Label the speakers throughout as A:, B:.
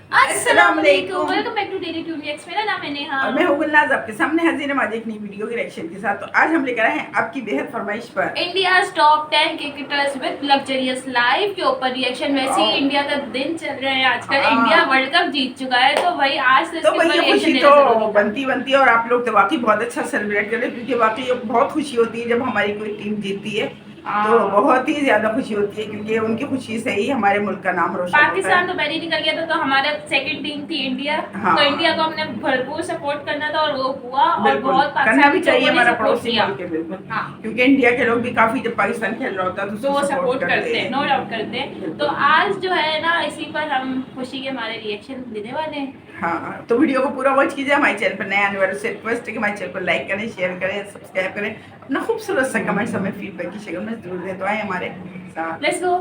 A: अस्सलाम वालेकुम,
B: welcome back to daily tune reacts. मेरा नाम है नेहा
A: और मैं हूँ गुलनाज, आपके सामने हाजिर हम आज एक नई वीडियो के रिएक्शन के साथ। तो आज हम लेकर आए हैं आपकी बेहद फरमाइश पर
B: India top 10 cricketers with luxurious life के ऊपर रिएक्शन। वैसे ही इंडिया का दिन चल रहा है आजकल, इंडिया वर्ल्ड कप जीत चुका है, तो भाई आज से
A: तो भाई ये खुशी तो बनती है और आप लोग तो वाकई बहुत अच्छा सेलिब्रेट कर रहे हैं, क्योंकि वाकई बहुत खुशी होती है जब हमारी कोई टीम जीतती है। तो बहुत ही ज्यादा खुशी होती है, क्योंकि उनकी खुशी से ही हमारे मुल्क का नाम रोशन होता है।
B: पाकिस्तान तो पहले निकल गया था, तो हमारा सेकंड टीम थी इंडिया।
A: हाँ।
B: तो इंडिया को हमने भरपूर सपोर्ट करना था और वो हुआ, और बहुत
A: करना भी चाहिए, हमारा
B: सपोर्ट
A: पड़ोसी
B: किया।
A: मुल्क है बिल्कुल।
B: हाँ।
A: क्योंकि इंडिया के लोग भी काफी जब पाकिस्तान खेल रहा होता है
B: तो वो सपोर्ट करते हैं, नो डाउट करते हैं। तो आज जो है ना, इसी पर हम खुशी के हमारे रिएक्शन देने वाले हैं।
A: हाँ, तो वीडियो को पूरा वॉच कीजिए। हमारे चैनल पर नए आने वाले से रिक्वेस्ट है कि हमारे चैनल को लाइक करें, शेयर करें, सब्सक्राइब करें। अपना खूबसूरत सा कमेंट्स हमें फीडबैक की शक्ल में जरूर दें। तो आए हमारे साथ।
B: Let's go.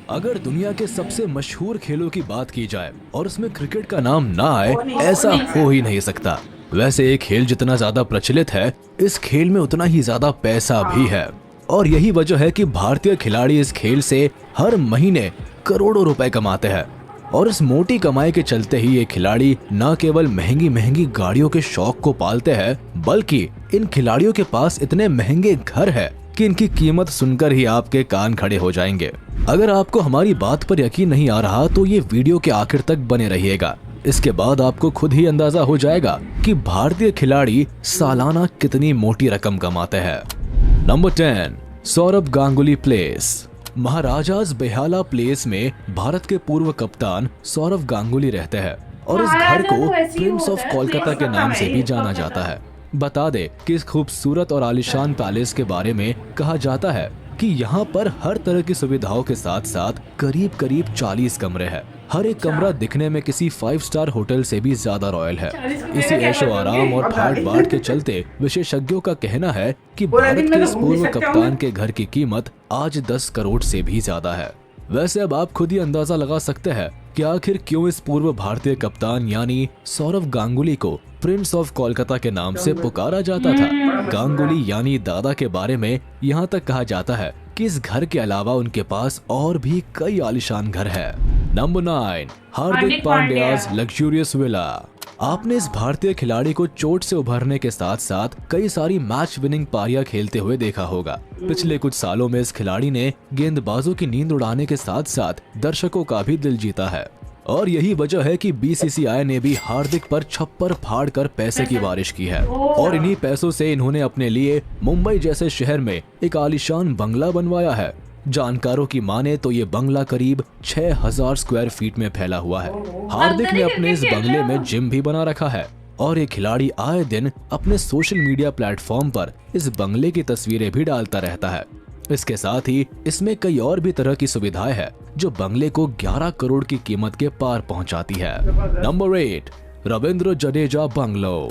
C: अगर दुनिया के सबसे मशहूर खेलों की बात की जाए और उसमें क्रिकेट का नाम ना आए, ऐसा हो ही नहीं सकता। वैसे एक खेल जितना ज्यादा प्रचलित है, इस खेल में उतना ही ज्यादा पैसा भी है, और यही वजह है कि भारतीय खिलाड़ी इस खेल से हर महीने करोड़ों रुपए कमाते हैं। और इस मोटी कमाई के चलते ही ये खिलाड़ी न केवल महंगी महंगी गाड़ियों के शौक को पालते हैं, बल्कि इन खिलाड़ियों के पास इतने महंगे घर है कि इनकी कीमत सुनकर ही आपके कान खड़े हो जाएंगे। अगर आपको हमारी बात पर यकीन नहीं आ रहा तो ये वीडियो के आखिर तक बने रहिएगा। इसके बाद आपको खुद ही अंदाजा हो जाएगा कि भारतीय खिलाड़ी सालाना कितनी मोटी रकम कमाते हैं। Number 10, Sourav Ganguly place. महाराजाज बेहाला प्लेस में भारत के पूर्व कप्तान सौरभ गांगुली रहते हैं, और इस घर को प्रिंस ऑफ कोलकाता के नाम से भी जाना जाता है। बता दे कि इस खूबसूरत और आलीशान पैलेस के बारे में कहा जाता है कि यहाँ पर हर तरह की सुविधाओं के साथ साथ करीब करीब 40 कमरे हैं। हर एक कमरा दिखने में किसी 5 स्टार होटल से भी ज्यादा रॉयल है। इसी ऐशो आराम और ठाट बाट के चलते विशेषज्ञों का कहना है कि भारत के इस पूर्व कप्तान के घर की कीमत आज 10 करोड़ से भी ज्यादा है। वैसे अब आप खुद ही अंदाजा लगा सकते हैं कि आखिर क्यों इस पूर्व भारतीय कप्तान यानी सौरभ गांगुली को प्रिंस ऑफ कोलकाता के नाम से पुकारा जाता था। गांगुली यानी दादा के बारे में यहाँ तक कहा जाता है कि इस घर के अलावा उनके पास और भी कई आलीशान घर है। नंबर 9, हार्दिक पांड्याज लग्जूरियस विला। आपने इस भारतीय खिलाड़ी को चोट से उभरने के साथ साथ कई सारी मैच विनिंग पारियां खेलते हुए देखा होगा। पिछले कुछ सालों में इस खिलाड़ी ने गेंदबाजों की नींद उड़ाने के साथ साथ दर्शकों का भी दिल जीता है, और यही वजह है कि बीसीसीआई ने भी हार्दिक पर छप्पर फाड़ कर पैसे की बारिश की है, और इन्हीं पैसों से इन्होंने अपने लिए मुंबई जैसे शहर में एक आलीशान बंगला बनवाया है। जानकारों की माने तो ये बंगला करीब 6000 स्क्वायर फीट में फैला हुआ है। हार्दिक ने अपने इस बंगले में जिम भी बना रखा है, और ये खिलाड़ी आए दिन अपने सोशल मीडिया प्लेटफॉर्म पर इस बंगले की तस्वीरें भी डालता रहता है। इसके साथ ही इसमें कई और भी तरह की सुविधाएं हैं जो बंगले को 11 करोड़ की कीमत के पार पहुंचाती है। Number 8, Ravindra Jadeja bungalow.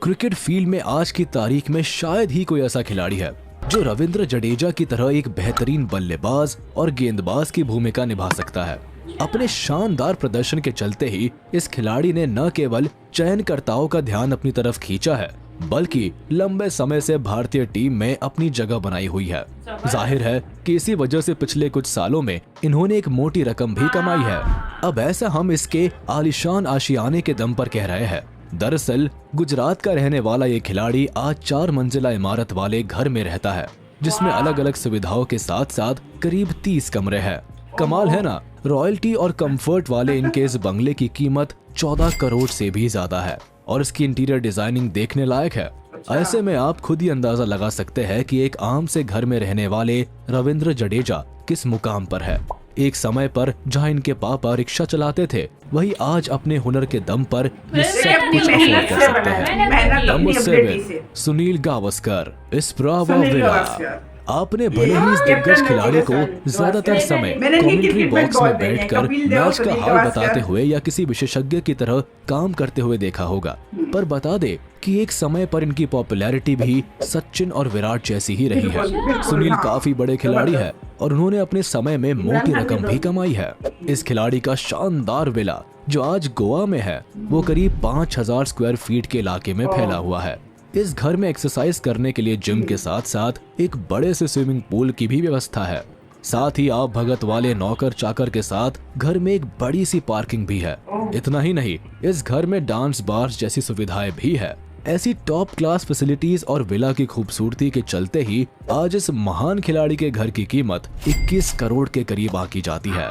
C: Cricket field में आज की तारीख में शायद ही कोई ऐसा खिलाड़ी है जो रविंद्र जडेजा की तरह एक बेहतरीन बल्लेबाज और गेंदबाज की भूमिका निभा सकता है। अपने शानदार प्रदर्शन के चलते ही इस खिलाड़ी ने न केवल चयनकर्ताओं का ध्यान अपनी तरफ खींचा है, बल्कि लंबे समय से भारतीय टीम में अपनी जगह बनाई हुई है। जाहिर है कि इसी वजह से पिछले कुछ सालों में इन्होंने एक मोटी रकम भी कमाई है। अब ऐसा हम इसके आलीशान आशियाने के दम पर कह रहे हैं। दरअसल गुजरात का रहने वाला ये खिलाड़ी आज 4 मंजिला इमारत वाले घर में रहता है, जिसमें अलग अलग सुविधाओं के साथ साथ करीब 30 कमरे हैं। कमाल है ना। रॉयल्टी और कंफर्ट वाले इनके इस बंगले की कीमत 14 करोड़ से भी ज्यादा है, और इसकी इंटीरियर डिजाइनिंग देखने लायक है। ऐसे में आप खुद ही अंदाजा लगा सकते हैं कि एक आम से घर में रहने वाले रविंद्र जडेजा किस मुकाम पर है। एक समय पर जहां इनके पापा रिक्शा चलाते थे, वही आज अपने हुनर के दम पर ये सब कुछ अफोर्ड कर सकते हैं। Number 7, Sunil Gavaskar Sprava villa. आपने भले ही इस दिग्गज खिलाड़ी को ज्यादातर समय कमेंट्री बॉक्स में बैठकर मैच का हाल बताते हुए या किसी विशेषज्ञ की तरह काम करते हुए देखा होगा, पर बता दे कि एक समय पर इनकी पॉपुलैरिटी भी सचिन और विराट जैसी ही रही है। सुनील काफी बड़े खिलाड़ी है और उन्होंने अपने समय में मोटी रकम भी कमाई है। इस खिलाड़ी का शानदार विला जो आज गोवा में है, वो करीब 5000 स्क्वायर फीट के इलाके में फैला हुआ है। इस घर में एक्सरसाइज करने के लिए जिम के साथ साथ एक बड़े से स्विमिंग पूल की भी व्यवस्था है। साथ ही आप भगत वाले नौकर चाकर के साथ घर में एक बड़ी सी पार्किंग भी है। इतना ही नहीं, इस घर में डांस बार्स जैसी सुविधाएं भी है। ऐसी टॉप क्लास फैसिलिटीज और विला की खूबसूरती के चलते ही आज इस महान खिलाड़ी के घर की कीमत 21 करोड़ के करीब आंकी जाती है।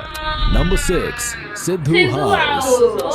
C: Number 6, Sidhu house.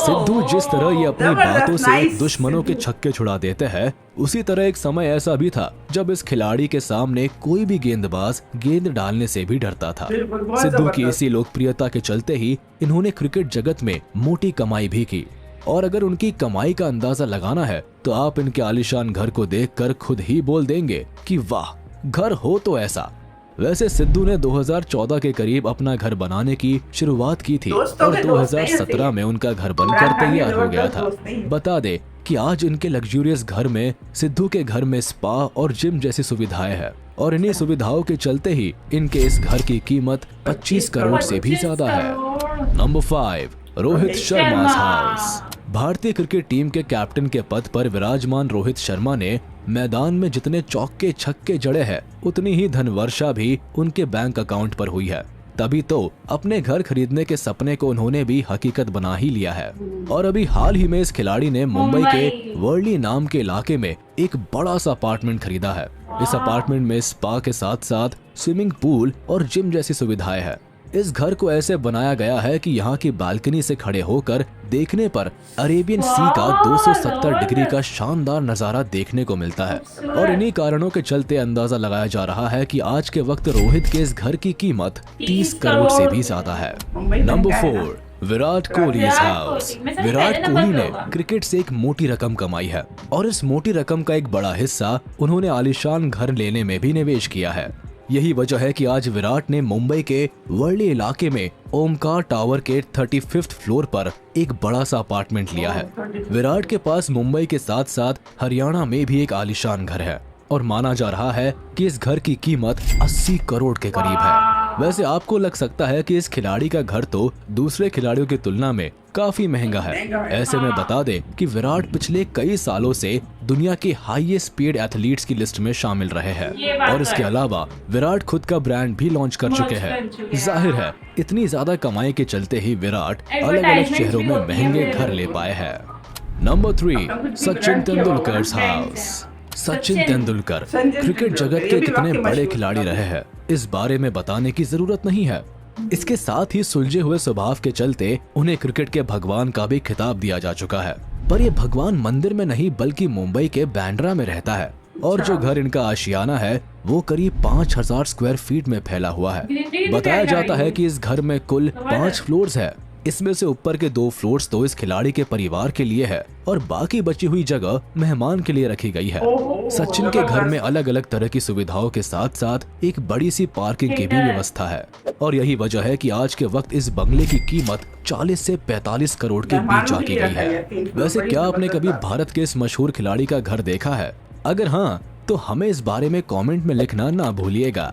C: सिद्धू जिस तरह ये अपनी बातों से दुश्मनों के छक्के छुड़ा देते हैं, उसी तरह एक समय ऐसा भी था जब इस खिलाड़ी के सामने कोई भी गेंदबाज गेंद डालने से भी डरता था। सिद्धू की इसी लोकप्रियता के चलते ही इन्होंने क्रिकेट जगत में मोटी कमाई भी की। और अगर उनकी कमाई का अंदाजा लगाना है तो आप इनके आलीशान घर को देखकर खुद ही बोल देंगे कि वाह, घर हो तो ऐसा। वैसे सिद्धू ने 2014 के करीब अपना घर बनाने की शुरुआत की थी और 2017 में उनका घर बनकर तैयार हो गया था। बता दे कि आज इनके लग्जूरियस घर में सिद्धू के घर में स्पा और जिम जैसी सुविधाएं हैं और इन्हीं सुविधाओं के चलते ही इनके इस घर की कीमत 25 करोड़ से भी ज्यादा है। Number 5, Rohit Sharma house. भारतीय क्रिकेट टीम के कैप्टन के पद पर विराजमान रोहित शर्मा ने मैदान में जितने चौके छक्के जड़े हैं, उतनी ही धनवर्षा भी उनके बैंक अकाउंट पर हुई है। तभी तो अपने घर खरीदने के सपने को उन्होंने भी हकीकत बना ही लिया है। और अभी हाल ही में इस खिलाड़ी ने मुंबई के वर्ली नाम के इलाके में एक बड़ा सा अपार्टमेंट खरीदा है। इस अपार्टमेंट में स्पा के साथ साथ स्विमिंग पूल और जिम जैसी सुविधाएं हैं। इस घर को ऐसे बनाया गया है कि यहाँ की बालकनी से खड़े होकर देखने पर अरेबियन सी का 270 डिग्री का शानदार नजारा देखने को मिलता है। और इन्हीं कारणों के चलते अंदाजा लगाया जा रहा है कि आज के वक्त रोहित के इस घर की कीमत 30 करोड़ से भी ज्यादा है। Number 4, Virat Kohli house. विराट कोहली ने क्रिकेट से एक मोटी रकम कमाई है और इस मोटी रकम का एक बड़ा हिस्सा उन्होंने आलीशान घर लेने में भी निवेश किया है। यही वजह है कि आज विराट ने मुंबई के वर्ली इलाके में ओमकार टावर के 35th फ्लोर पर एक बड़ा सा अपार्टमेंट लिया है। विराट के पास मुंबई के साथ साथ हरियाणा में भी एक आलीशान घर है और माना जा रहा है कि इस घर की कीमत 80 करोड़ के करीब है। वैसे आपको लग सकता है कि इस खिलाड़ी का घर तो दूसरे खिलाड़ियों की तुलना में काफी महंगा है। ऐसे में बता दें कि विराट पिछले कई सालों से दुनिया के हाईएस्ट पेड एथलीट्स की लिस्ट में शामिल रहे हैं और इसके अलावा विराट खुद का ब्रांड भी लॉन्च कर चुके हैं। जाहिर है इतनी ज्यादा कमाई के चलते ही विराट अलग अलग शहरों में महंगे घर ले पाए हैं। Number 3, Sachin Tendulkar house. Sachin Tendulkar cricket जगत के कितने बड़े खिलाड़ी रहे हैं, इस बारे में बताने की जरूरत नहीं है। इसके साथ ही सुलझे हुए स्वभाव के चलते उन्हें क्रिकेट के भगवान का भी खिताब दिया जा चुका है। पर ये भगवान मंदिर में नहीं बल्कि मुंबई के बांद्रा में रहता है और जो घर इनका आशियाना है वो करीब 5000 स्क्वायर फीट में फैला हुआ है। बताया जाता है कि इस घर में कुल 5 फ्लोर्स है। इसमें से ऊपर के 2 फ्लोर्स तो इस खिलाड़ी के परिवार के लिए है और बाकी बची हुई जगह मेहमान के लिए रखी गई है। सचिन के घर में अलग अलग तरह की सुविधाओं के साथ साथ एक बड़ी सी पार्किंग की भी व्यवस्था है और यही वजह है कि आज के वक्त इस बंगले की कीमत 40 से 45 करोड़ के बीच आकी गई है। वैसे क्या आपने कभी भारत के इस मशहूर खिलाड़ी का घर देखा है? अगर हाँ तो हमें इस बारे में कमेंट में लिखना ना भूलिएगा।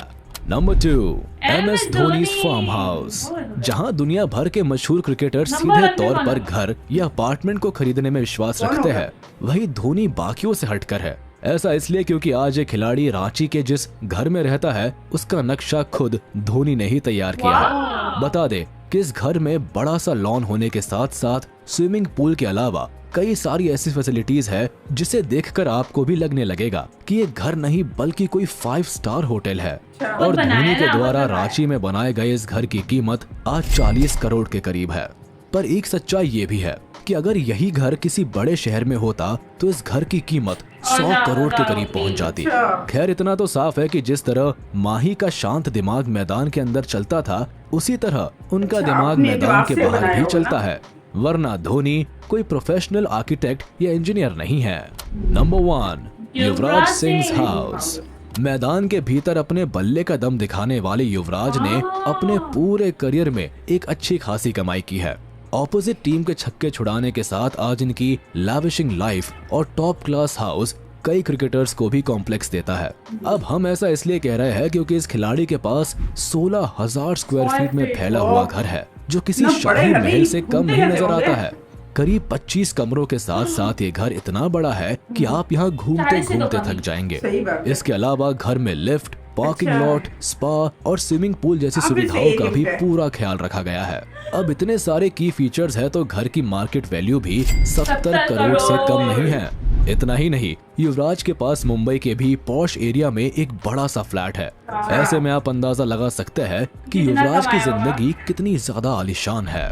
C: Number 2, MS Dhoni farmhouse. जहां दुनिया भर के मशहूर क्रिकेटर सीधे तौर पर घर या अपार्टमेंट को खरीदने में विश्वास रखते हैं, वहीं धोनी बाकियों से हटकर है। ऐसा इसलिए क्योंकि आज एक खिलाड़ी रांची के जिस घर में रहता है उसका नक्शा खुद धोनी ने ही तैयार किया है। बता दे कि इस घर में बड़ा सा लॉन होने के साथ साथ स्विमिंग पूल के अलावा कई सारी ऐसी फैसिलिटीज है जिसे देखकर आपको भी लगने लगेगा कि ये घर नहीं बल्कि कोई 5 स्टार होटल है। और धोनी के द्वारा रांची में बनाए गए इस घर की कीमत आज 40 करोड़ के करीब है। पर एक सच्चाई ये भी है कि अगर यही घर किसी बड़े शहर में होता तो इस घर की कीमत 100 करोड़ के करीब पहुंच जाती। खैर इतना तो साफ है कि जिस तरह माही का शांत दिमाग मैदान के अंदर चलता था, उसी तरह उनका दिमाग मैदान के बाहर भी चलता है, वरना धोनी कोई प्रोफेशनल आर्किटेक्ट या इंजीनियर नहीं है। Number 1, Yuvraj Singh house. मैदान के भीतर अपने बल्ले का दम दिखाने वाले युवराज ने अपने पूरे करियर में एक अच्छी खासी कमाई की है। ऑपोजिट टीम के छक्के छुड़ाने के साथ आज इनकी लैविशिंग लाइफ और टॉप क्लास हाउस कई क्रिकेटर्स को भी कॉम्प्लेक्स देता है। अब हम ऐसा इसलिए कह रहे हैं क्योंकि इस खिलाड़ी के पास 16,000 स्क्वायर फीट में फैला हुआ घर है, जो किसी शाही महल से कम नहीं नजर आता है। करीब 25 कमरों के साथ साथ ये घर इतना बड़ा है कि आप यहाँ घूमते घूमते थक जाएंगे। इसके अलावा घर में लिफ्ट पार्किंग
A: अच्छा।
C: लॉट, स्पा और स्विमिंग पूल जैसी
A: हाँ, फिर
C: सुविधाओं
A: सही
C: का भी
A: है।
C: पूरा ख्याल रखा गया है। अब इतने सारे की फीचर्स है तो घर की मार्केट वैल्यू भी 70 करोड़ से कम नहीं है। इतना ही नहीं, युवराज के पास मुंबई के भी पॉश एरिया में एक बड़ा सा फ्लैट है। ऐसे में आप अंदाजा लगा सकते हैं कि
B: कितना
C: युवराज की
B: कमाया होगा।
C: जिंदगी कितनी ज्यादा आलीशान है।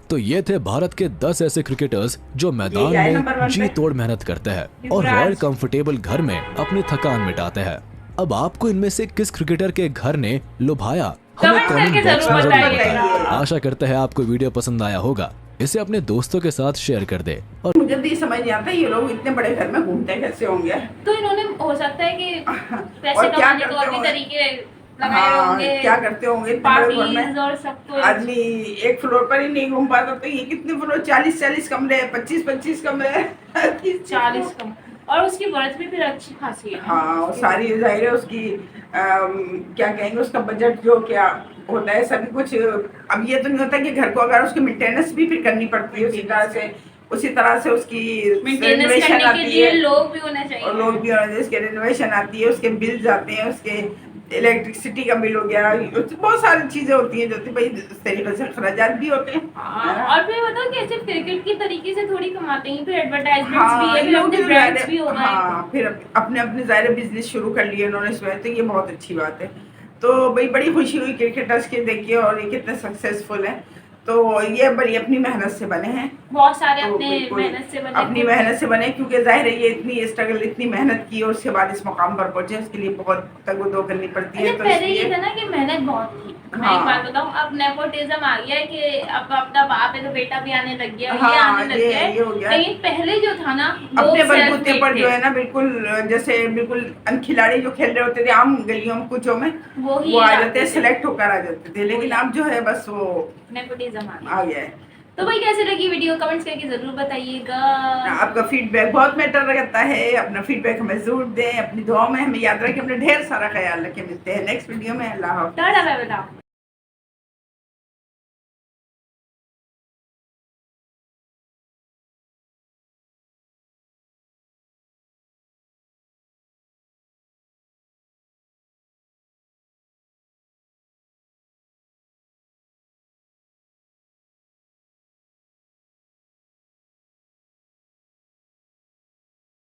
C: तो ये थे भारत के 10 ऐसे क्रिकेटर्स जो मैदान
A: आए नंबर
C: में
A: 1
C: जी
A: पे।
C: तोड़ मेहनत करते हैं और
B: युवराज।
C: रॉयल कंफर्टेबल घर में अपनी थकान मिटाते हैं। अब आपको इनमें से किस क्रिकेटर के घर ने लुभाया, हमें
B: कमेंट
C: कमेंट
B: करके
C: बॉक्स में
B: जरूर
C: जरूर
B: बताइएगा।
C: बताएं। आशा करते हैं आपको वीडियो पसंद आया होगा। इसे अपने दोस्तों के साथ शेयर कर दे। और
A: मुझे तो ये समझ नहीं आता ये लोग इतने बड़े घर में घूमते कैसे होंगे।
B: तो इन्होंने हो सकता है कि पैसे
A: और क्या
B: कमाने के और
A: करते
B: भी
A: होंगे?
B: तरीके लगाए
A: हाँ,
B: होंगे,
A: क्या करते होंगे इतने बड़े घर
B: पार्टीज
A: में।
B: और सब कुछ।
A: आदमी एक फ्लोर पर ही नहीं घूम पाता तो ये कितने फ्लोर, 40 कमरे, 25 कमरे,
B: 40 कम, और उसकी वर्थ भी फिर अच्छी खासी है।
A: हाँ, और सारी जाहिर है उसकी क्या कहेंगे, उसका बजट जो क्या होता है सभी कुछ। अब ये तो नहीं होता कि घर को अगर उसकी मेंटेनेंस भी फिर करनी पड़ती है उसी तरह से उसकी
B: मेंटेनेंस
A: renovation
B: करने के
A: आती
B: लिए
A: है
B: लोग भी होने
A: और
B: चाहिए।
A: लोग भी होने चाहिए, उसके रेनोवेशन आती है, उसके बिल्स आते हैं, उसके इलेक्ट्रिसिटी का बिल हो गया, बहुत सारी चीजें होती हैं जो कि भाई इस तरीके से खर्चात भी होते हैं।
B: हाँ,
A: है ना?
B: और फिर बताओ कि सिर्फ क्रिकेट की तरीके से थोड़ी कमाते हैं, फिर एडवर्टाइजमेंट्स भी
A: हाँ,
B: है, फिर
A: लोग
B: अपने
A: भी
B: ब्रांड्स
A: ज़ाहिर
B: भी
A: है,
B: हो गए।
A: हाँ, फिर अपने अपने ज़ाहिर बिजनेस शुरू कर लिए उन्होंने इसमें, तो ये बहुत अच्छी बात है। तो भाई बड़ी खुशी हुई क्रिकेटर्स के देख के और ये कितने सक्सेसफुल हैं। तो ये बड़ी अपनी मेहनत से बने हैं,
B: बहुत सारे
A: तो
B: अपने
A: बिल्कुल
B: मेहनत से बने
A: अपनी मेहनत से बने, क्योंकि जाहिर है ये इतनी स्ट्रगल, इतनी मेहनत की और उसके बाद इस मुकाम पर पहुंचे, उसके लिए बहुत तगदो करनी पड़ती है।
B: अच्छा,
A: तो
B: पहले ये
A: इसलिए
B: था ना कि मेहनत बहुत थी। मैं
A: हाँ।
B: एक बात बताऊं, अब नेपोटिज्म आ गया है कि अब अपना बाप है तो बेटा भी आने लग गया,
A: हाँ,
B: ये आने लग
A: ये
B: गया है।
A: हो गया।
B: लेकिन पहले जो था ना,
A: अपने
B: लोग
A: बलबूते पर
B: self-made
A: जो
B: थे।
A: है ना, बिल्कुल जैसे बिल्कुल खिलाड़ी जो खेल रहे होते थे आम गलियों में कुचों में,
B: वो ही
A: वो आ
B: आते
A: जाते,
B: थे।
A: सिलेक्ट होकर आ जाते थे। लेकिन अब जो है बस वो
B: नेपोटिज्म आ गया।
A: आ गया है।
B: तो भाई कैसी लगी वीडियो, कमेंट्स करके जरूर बताइएगा।
A: आपका फीडबैक बहुत मैटर करता है, अपना फीडबैक हमें जरूर दें, अपनी दुआओं में हमें याद रखें, अपने ढेर सारा ख्याल रखें। मिलते हैं नेक्स्ट वीडियो में। अल्लाह हाफ़िज़।
B: Tata bye bye.